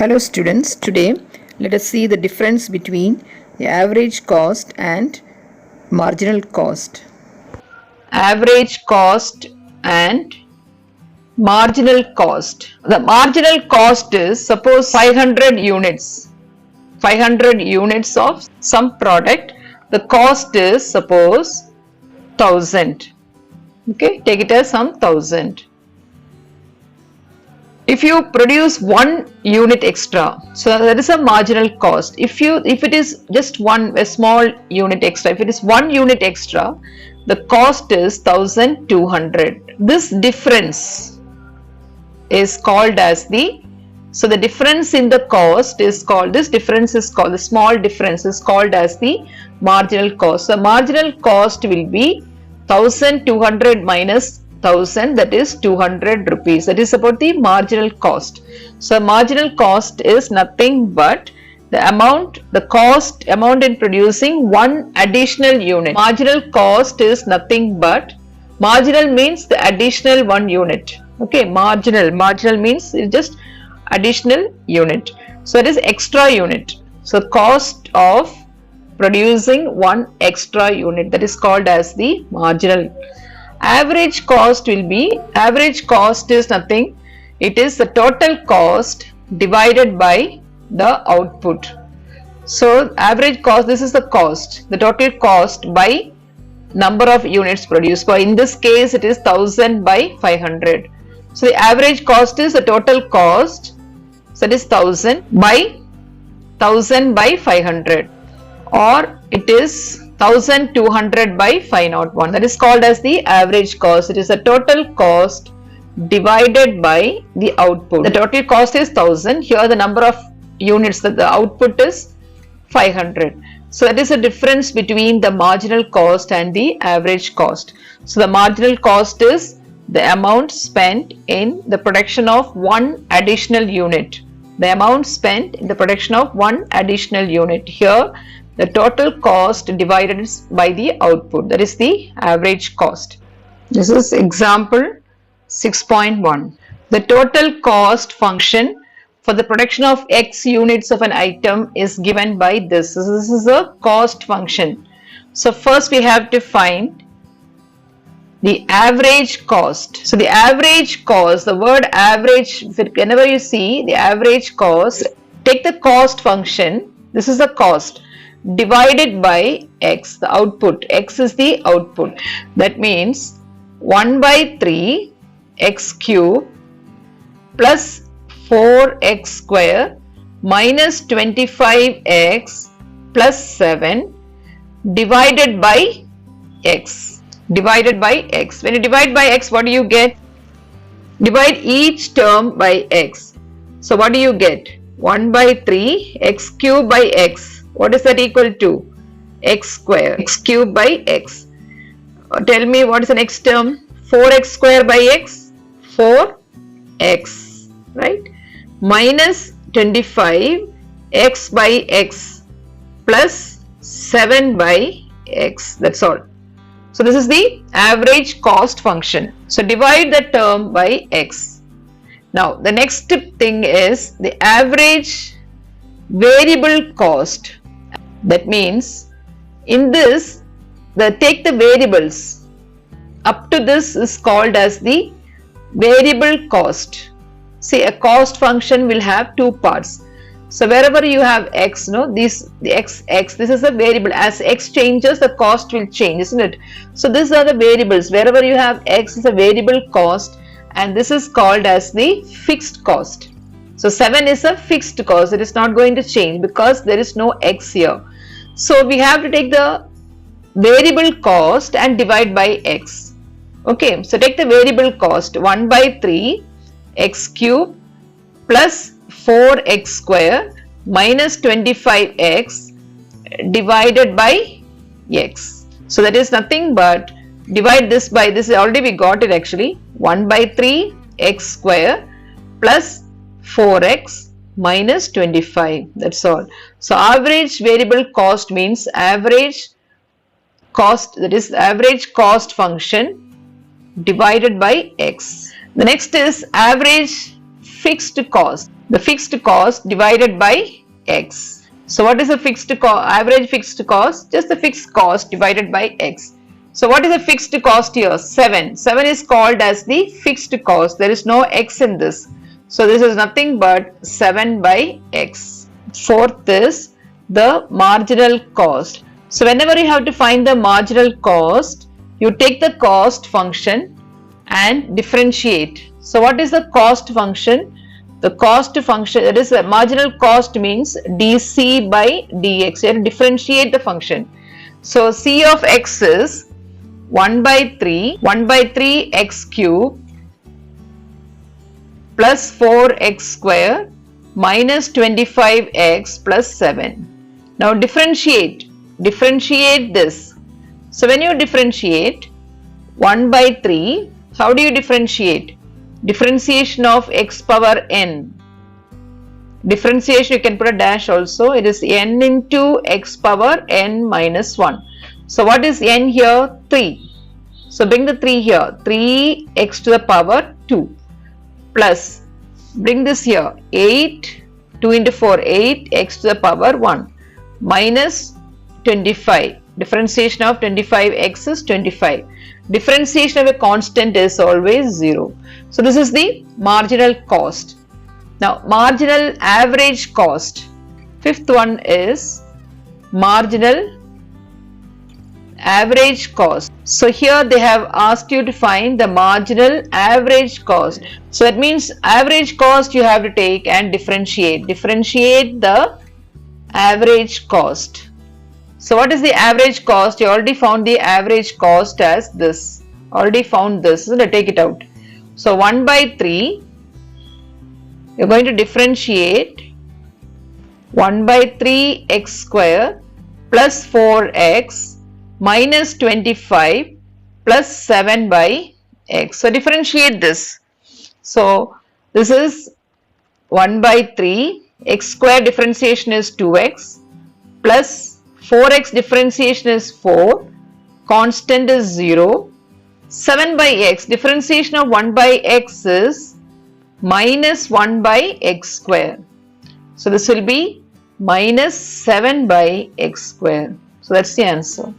Hello students, today let us see the difference between the average cost and marginal cost. Average cost and marginal cost. The marginal cost is suppose 500 units. 500 units of some product. The cost is suppose 1000. Okay, take it as some 1000. If you produce 1 unit extra, so that is a marginal cost. If it is just a small unit extra, if it is 1 unit extra, the cost is 1200. This difference is called as the difference in the cost is called, the small difference is called as the marginal cost. So marginal cost will be 1200 minus 1000, that is 200 rupees. That is about the marginal cost. So marginal cost is nothing but the amount in producing 1 additional unit. Marginal cost is nothing but, marginal means the additional 1 unit. Okay, marginal means it's just additional unit. So it is extra unit. So cost of producing 1 extra unit, that is called as the marginal. Average cost will be, average cost is nothing, it is the total cost divided by the output. So average cost, this is the cost, the total cost by number of units produced. So in this case it is 1000 by 500. So the average cost is the total cost, so that is 1000 by 500, or it is 1200 by 501. That is called as the average cost. It is the total cost divided by the output. The total cost is 1000. Here the number of units, that the output is 500. So that is the difference between the marginal cost and the average cost. So the marginal cost is the amount spent in the production of 1 additional unit. The amount spent in the production of 1 additional unit. Here the total cost divided by the output, that is the average cost. This is example 6.1. The total cost function for the production of X units of an item is given by this. This is a cost function. So first we have to find the average cost. So the average cost, the word average, whenever you see the average cost, take the cost function, this is the cost, divided by X, the output. X is the output. That means 1 by 3 X cube plus 4X square minus 25X plus 7 divided by X. Divided by X. When you divide by X, what do you get? Divide each term by X. So what do you get? 1 by 3 X cube by X. What is that equal to? X square. X cube by X. Tell me what is the next term? 4X square by X. 4X. Right? Minus 25 X by X plus 7 by X. That's all. So this is the average cost function. So divide the term by X. Now the next thing is the average variable cost. That means in this, take the variables. Up to this is called as the variable cost. See, a cost function will have 2 parts. So wherever you have X, this is a variable. As X changes, the cost will change, isn't it? So these are the variables. Wherever you have X is a variable cost, and this is called as the fixed cost. So 7 is a fixed cost. It is not going to change because there is no X here. So we have to take the variable cost and divide by X. Okay, so take the variable cost 1 by 3 X cube plus 4X square minus 25X divided by X. So that is nothing but divide this by this. Already we got it actually. 1 by 3 X square plus 4X minus 25. That's all. So average variable cost means average cost, that is average cost function divided by X. The next is average fixed cost. the fixed cost divided by x. So what is the average fixed cost? Just the fixed cost divided by x. So what is the fixed cost here? 7. 7 is called as the fixed cost. There is no x in this. So this is nothing but 7 by x. Fourth is the marginal cost. So whenever you have to find the marginal cost, you take the cost function and differentiate. So what is the cost function? The cost function, that is the marginal cost means dc by dx. You have to differentiate the function. So c of x is 1 by 3 x cube plus 4x square minus 25x plus 7. Now differentiate this. So when you differentiate 1 by 3, how do you differentiate? Differentiation of x power n. Differentiation, you can put a dash also. It is n into x power n minus 1. So what is n here? 3. So bring the 3 here. 3x to the power 2 plus, bring this here, 8, 2 into 4, 8x to the power 1 minus 25. Differentiation of 25x is 25. Differentiation of a constant is always 0. So this is the marginal cost. Now marginal average cost. Fifth one is marginal average cost. So here they have asked you to find the marginal average cost. So that means average cost you have to take and differentiate. Differentiate the average cost. So what is the average cost? You already found the average cost as this. Already found this. So let's take it out. So 1 by 3, you're going to differentiate 1 by 3 x square plus 4x minus 25 plus 7 by x. So differentiate this. So this is 1 by 3, x square differentiation is 2x plus 4x differentiation is 4, constant is 0, 7 by x, differentiation of 1 by x is minus 1 by x square. So this will be minus 7 by x square. So that's the answer.